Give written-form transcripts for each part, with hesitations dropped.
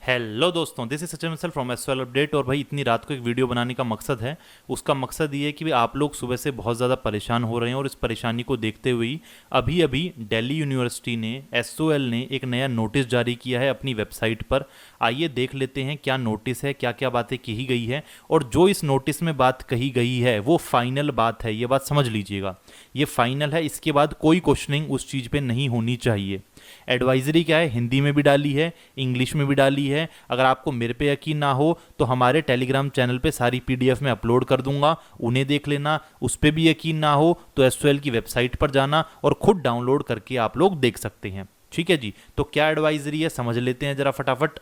Hello दोस्तों, this is Sachin Misal from SL update. और भाई इतनी रात को एक वीडियो बनाने का मकसद है, उसका मकसद ये है कि भाई आप लोग सुबह से बहुत ज़्यादा परेशान हो रहे हैं और इस परेशानी को देखते हुए ही अभी अभी दिल्ली यूनिवर्सिटी ने एसओएल ने एक नया नोटिस जारी किया है अपनी वेबसाइट पर। आइए देख लेते हैं क्या नोटिस है, क्या क्या बातें कही गई है। और जो इस नोटिस में बात कही गई है वो फाइनल बात है, ये बात समझ लीजिएगा। ये फाइनल है, इसके बाद कोई क्वेश्चनिंग उस चीज़ पे नहीं होनी चाहिए। एडवाइजरी क्या है, हिंदी में भी डाली है, इंग्लिश में भी डाली है। अगर आपको मेरे पे यकीन ना हो तो हमारे टेलीग्राम चैनल पे सारी पीडीएफ में अपलोड कर दूंगा, उन्हें देख लेना। उस पर भी यकीन ना हो तो एसओएल की वेबसाइट पर जाना और खुद डाउनलोड करके आप लोग देख सकते हैं। ठीक है जी, तो क्या एडवाइजरी है समझ लेते हैं जरा फटाफट।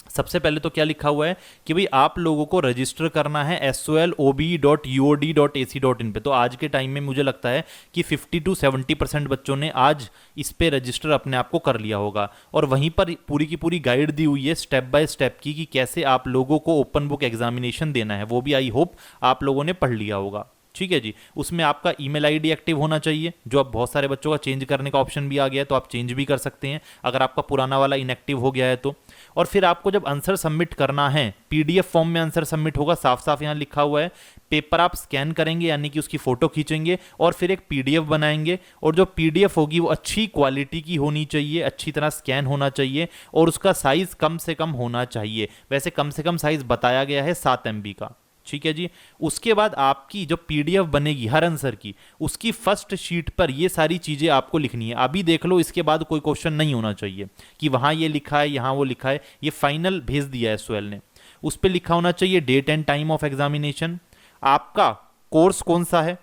सबसे पहले तो क्या लिखा हुआ है कि भाई आप लोगों को रजिस्टर करना है sol.obe.uod.ac.in पे। तो आज के टाइम में मुझे लगता है कि 50 to 70% बच्चों ने आज इस पे रजिस्टर अपने आप को कर लिया होगा। और वहीं पर पूरी की पूरी गाइड दी हुई है स्टेप बाय स्टेप की कि कैसे आप लोगों को ओपन बुक एग्जामिनेशन देना है, वो भी आई होप आप लोगों ने पढ़ लिया होगा। ठीक है जी, उसमें आपका ईमेल आईडी एक्टिव होना चाहिए, जो अब बहुत सारे बच्चों का चेंज करने का ऑप्शन भी आ गया है, तो आप चेंज भी कर सकते हैं अगर आपका पुराना वाला इनएक्टिव हो गया है तो। और फिर आपको जब आंसर सबमिट करना है, पीडीएफ फॉर्म में आंसर सबमिट होगा, साफ साफ यहाँ लिखा हुआ है। पेपर आप स्कैन करेंगे यानी कि उसकी फोटो खींचेंगे और फिर एक पीडीएफ बनाएंगे। और जो पीडीएफ होगी वो अच्छी क्वालिटी की होनी चाहिए, अच्छी तरह स्कैन होना चाहिए और उसका साइज कम से कम होना चाहिए। वैसे कम से कम साइज बताया गया है 7 MB का। ठीक है जी, उसके बाद आपकी जो पीडीएफ बनेगी हर आंसर की, उसकी फर्स्ट शीट पर ये सारी चीजें आपको लिखनी है। अभी देख लो, इसके बाद कोई क्वेश्चन नहीं होना चाहिए कि वहां ये लिखा है यहां वो लिखा है। ये फाइनल भेज दिया है एसओएल ने। उस पर लिखा होना चाहिए date and time of examination, आपका कोर्स कौन सा है,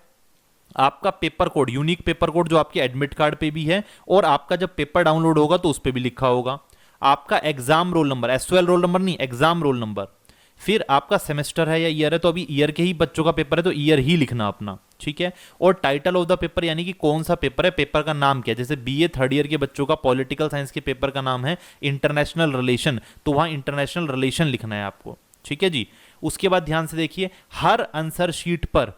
आपका paper code, unique paper code जो आपके एडमिट कार्ड पे भी है, और आपका जब पेपर डाउनलोड होगा तो उस पर भी लिखा होगा। आपका exam roll number, SOL roll number नहीं, एग्जाम रोल नंबर। फिर आपका सेमेस्टर है या ईयर है, तो अभी ईयर के ही बच्चों का पेपर है तो ईयर ही लिखना अपना। ठीक है, और टाइटल ऑफ द पेपर यानी कि कौन सा पेपर है, पेपर का नाम क्या है। जैसे बीए थर्ड ईयर के बच्चों का पॉलिटिकल साइंस के पेपर का नाम है इंटरनेशनल रिलेशन, तो वहां इंटरनेशनल रिलेशन लिखना है आपको। ठीक है जी, उसके बाद ध्यान से देखिए, हर आंसर शीट पर,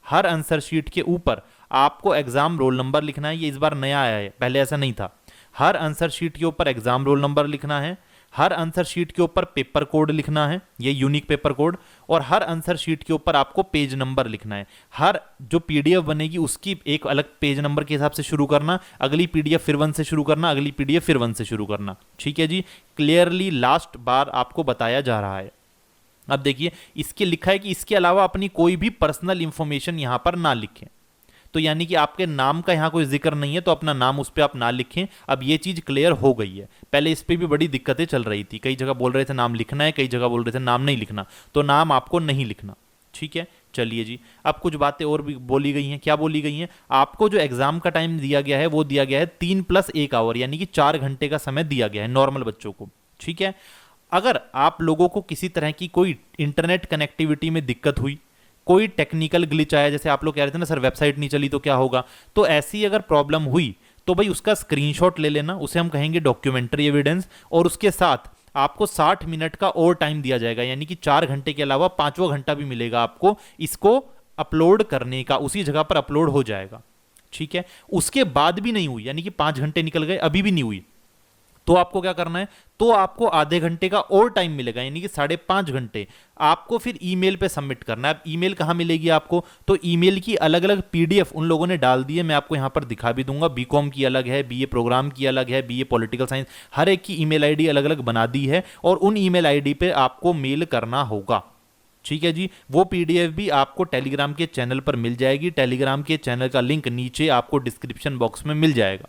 हर आंसर शीट के ऊपर आपको एग्जाम रोल नंबर लिखना है। ये इस बार नया आया है, पहले ऐसा नहीं था। हर आंसर शीट के ऊपर एग्जाम रोल नंबर लिखना है, हर आंसर शीट के ऊपर पेपर कोड लिखना है, ये यूनिक पेपर कोड, और हर आंसर शीट के ऊपर आपको पेज नंबर लिखना है। हर जो पीडीएफ बनेगी उसकी एक अलग पेज नंबर के हिसाब से शुरू करना, अगली पीडीएफ फिर 1 से शुरू करना, अगली पीडीएफ फिर 1 से शुरू करना। ठीक है जी, क्लियरली लास्ट बार आपको बताया जा रहा है। अब देखिए, इसके लिखा है कि इसके अलावा अपनी कोई भी पर्सनल इंफॉर्मेशन यहां पर ना लिखें। तो यानी कि आपके नाम का यहां कोई जिक्र नहीं है तो अपना नाम उस पर आप ना लिखें। अब ये चीज क्लियर हो गई है। पहले इस पर भी बड़ी दिक्कतें चल रही थी, कई जगह बोल रहे थे नाम लिखना है, कई जगह बोल रहे थे नाम नहीं लिखना, तो नाम आपको नहीं लिखना। ठीक है, चलिए जी, अब कुछ बातें और भी बोली गई हैं। क्या बोली गई हैं, आपको जो एग्जाम का टाइम दिया गया है वो दिया गया है 3+1 आवर, यानी कि 4 घंटे का समय दिया गया है नॉर्मल बच्चों को। ठीक है, अगर आप लोगों को किसी तरह की कोई इंटरनेट कनेक्टिविटी में दिक्कत हुई, कोई टेक्निकल ग्लिच आया, जैसे आप लोग कह रहे थे ना सर वेबसाइट नहीं चली तो क्या होगा, तो ऐसी अगर प्रॉब्लम हुई तो भाई उसका स्क्रीनशॉट ले लेना, उसे हम कहेंगे डॉक्यूमेंट्री एविडेंस। और उसके साथ आपको 60 मिनट का और टाइम दिया जाएगा, यानी कि 4 घंटे के अलावा 5वां घंटा भी मिलेगा आपको इसको अपलोड करने का, उसी जगह पर अपलोड हो जाएगा। ठीक है, उसके बाद भी नहीं हुई, यानी कि 5 घंटे निकल गए अभी भी नहीं हुई, तो आपको क्या करना है, तो आपको आधे घंटे का और टाइम मिलेगा, यानी कि 5.5 घंटे आपको फिर ईमेल पे सबमिट करना है। अब ईमेल कहां मिलेगी आपको, तो ईमेल की अलग अलग पीडीएफ उन लोगों ने डाल दी है, मैं आपको यहां पर दिखा भी दूंगा। बीकॉम की अलग है, बीए प्रोग्राम की अलग है, बीए पॉलिटिकल साइंस, हर एक की ईमेल आईडी अलग अलग बना दी है और उन ईमेल आईडी पे आपको मेल करना होगा। ठीक है जी, वो पीडीएफ भी आपको टेलीग्राम के चैनल पर मिल जाएगी। टेलीग्राम के चैनल का लिंक नीचे आपको डिस्क्रिप्शन बॉक्स में मिल जाएगा।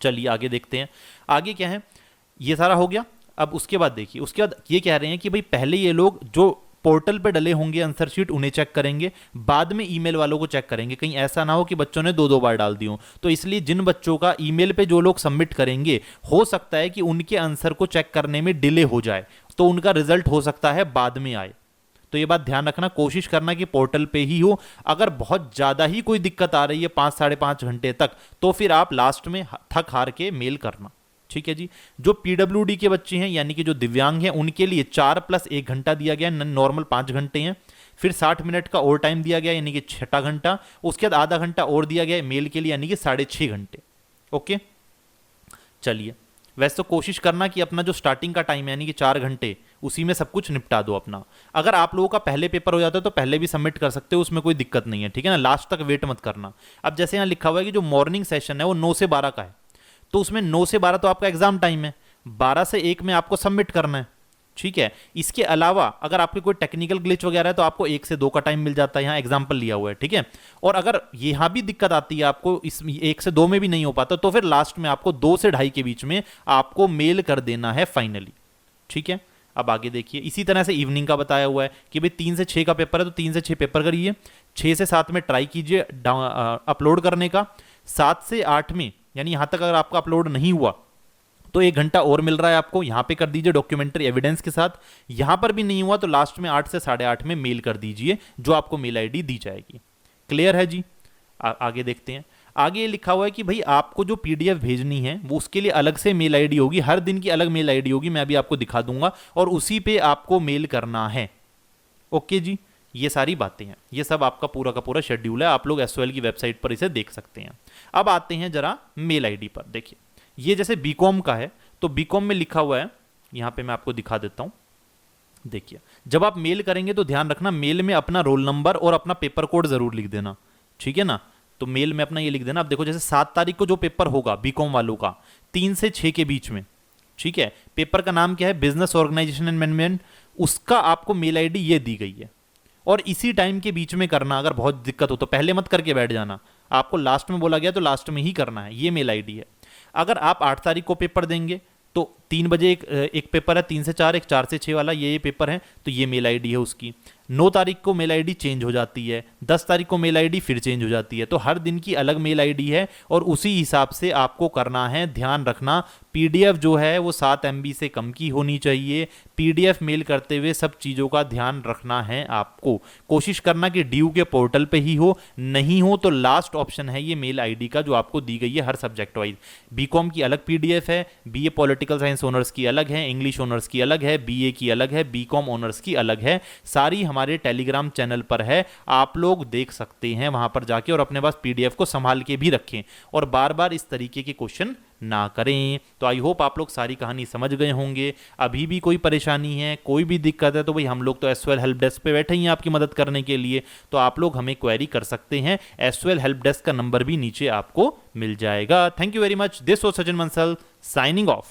चलिए आगे देखते हैं, आगे क्या है। ये सारा हो गया। अब उसके बाद देखिए, उसके बाद ये कह रहे हैं कि भाई पहले ये लोग जो पोर्टल पे डले होंगे आंसर शीट उन्हें चेक करेंगे, बाद में ईमेल वालों को चेक करेंगे। कहीं ऐसा ना हो कि बच्चों ने 2-2 बार डाल दी हो, तो इसलिए जिन बच्चों का ईमेल पे जो लोग सबमिट करेंगे, हो सकता है कि उनके आंसर को चेक करने में डिले हो जाए, तो उनका रिजल्ट हो सकता है बाद में आए। तो ये बात ध्यान रखना, कोशिश करना कि पोर्टल पे ही हो। अगर बहुत ज्यादा ही कोई दिक्कत आ रही है 5-5.5 घंटे तक, तो फिर आप लास्ट में थक हार के मेल करना। ठीक है जी, जो पीडब्ल्यूडी के बच्चे हैं यानी कि जो दिव्यांग हैं, उनके लिए 4+1 घंटा दिया गया, नॉर्मल 5 घंटे हैं। फिर 60 मिनट का और टाइम दिया गया, यानी कि 6 घंटा। उसके बाद आधा घंटा और दिया गया मेल के लिए, यानी कि 6.5 घंटे। ओके, चलिए वैसे तो कोशिश करना कि अपना जो स्टार्टिंग का टाइम है यानी कि 4 घंटे, उसी में सब कुछ निपटा दो अपना। अगर आप लोगों का पहले पेपर हो जाता है तो पहले भी सबमिट कर सकते हो, उसमें कोई दिक्कत नहीं है, ठीक है ना, लास्ट तक वेट मत करना। अब जैसे यहाँ लिखा हुआ है कि जो मॉर्निंग सेशन है वो 9 से 12 का है, तो उसमें 9 से 12 तो आपका एग्जाम टाइम है, 12 से 1 में आपको सबमिट करना है, ठीक है। इसके अलावा अगर आपके कोई टेक्निकल ग्लिच वगैरह है तो आपको 1 से 2 का टाइम मिल जाता है, यहाँ एग्जाम्पल लिया हुआ है, ठीक है। और अगर यहाँ भी दिक्कत आती है आपको, इस 1 से 2 में भी नहीं हो पाता, तो फिर लास्ट में आपको 2 से 2:30 के बीच में आपको मेल कर देना है फाइनली, ठीक है। अब आगे देखिए, इसी तरह से इवनिंग का बताया हुआ है कि भाई 3 से 6 का पेपर है तो 3 से 6 पेपर करिए, 6 से 7 में ट्राई कीजिए अपलोड करने का, 7 से 8 में यानी यहां तक अगर आपका अपलोड नहीं हुआ तो 1 घंटा और मिल रहा है आपको, यहां पे कर दीजिए डॉक्यूमेंट्री एविडेंस के साथ। यहां पर भी नहीं हुआ तो लास्ट में 8 से 8:30 में मेल कर दीजिए, जो आपको मेल आईडी दी जाएगी। क्लियर है जी। आगे देखते हैं। आगे लिखा हुआ है कि भाई आपको जो पीडीएफ भेजनी है वो उसके लिए अलग से मेल आईडी होगी, हर दिन की अलग मेल आईडी होगी, मैं अभी आपको दिखा दूंगा, और उसी पे आपको मेल करना है। ओके जी, ये सारी बातें हैं, ये सब आपका पूरा का पूरा शेड्यूल है, आप लोग एसओएल की वेबसाइट पर इसे देख सकते हैं। अब आते हैं जरा मेल आईडी पर। देखिए, ये जैसे बीकॉम का है तो बीकॉम में लिखा हुआ है, यहां पे मैं आपको दिखा देता हूं। देखिए, जब आप मेल करेंगे तो ध्यान रखना मेल में अपना रोल नंबर और अपना पेपर कोड जरूर लिख देना, ठीक है ना। तो मेल में अपना ये लिख देना। अब देखो, जैसे 7 तारीख को जो पेपर होगा बीकॉम वालों का 3 से 6 के बीच में, ठीक है, पेपर का नाम क्या है, बिजनेस ऑर्गेनाइजेशन एंड मैनेजमेंट, उसका आपको मेल आईडी ये दी गई है, और इसी टाइम के बीच में करना। अगर बहुत दिक्कत हो तो पहले मत करके बैठ जाना, आपको लास्ट में बोला गया तो लास्ट में ही करना है, ये मेल आईडी है। अगर आप 8 तारीख को पेपर देंगे तो 3 बजे एक पेपर है, 3 से 4, एक 4 से 6 वाला, ये पेपर है, तो ये मेल आईडी है उसकी। 9 तारीख को मेल आईडी चेंज हो जाती है, 10 तारीख को मेल आईडी फिर चेंज हो जाती है, तो हर दिन की अलग मेल आईडी है और उसी हिसाब से आपको करना है। ध्यान रखना, पीडीएफ जो है वो 7 MB से कम की होनी चाहिए। पीडीएफ मेल करते हुए सब चीज़ों का ध्यान रखना है आपको। कोशिश करना कि ड्यू के पोर्टल पे ही हो, नहीं हो तो लास्ट ऑप्शन है ये मेल आईडी का जो आपको दी गई है हर सब्जेक्ट वाइज। बीकॉम की अलग पीडीएफ है, बीए पॉलिटिकल साइंस ऑनर्स की अलग है, इंग्लिश ऑनर्स की अलग है, बीए की अलग है, बीकॉम ऑनर्स की अलग है। सारी हमारे टेलीग्राम चैनल पर है, आप लोग देख सकते हैं वहां पर जाके, और अपने पास पीडीएफ को संभाल के भी रखें और बार बार इस तरीके के क्वेश्चन ना करें। तो आई होप आप लोग सारी कहानी समझ गए होंगे। अभी भी कोई परेशानी है, कोई भी दिक्कत है तो भाई हम लोग तो एसओएल हेल्प डेस्क पे बैठे ही हैं आपकी मदद करने के लिए, तो आप लोग हमें क्वेरी कर सकते हैं। एसओएल हेल्प डेस्क का नंबर भी नीचे आपको मिल जाएगा। Thank you very much. This was Sachin Bansal signing off.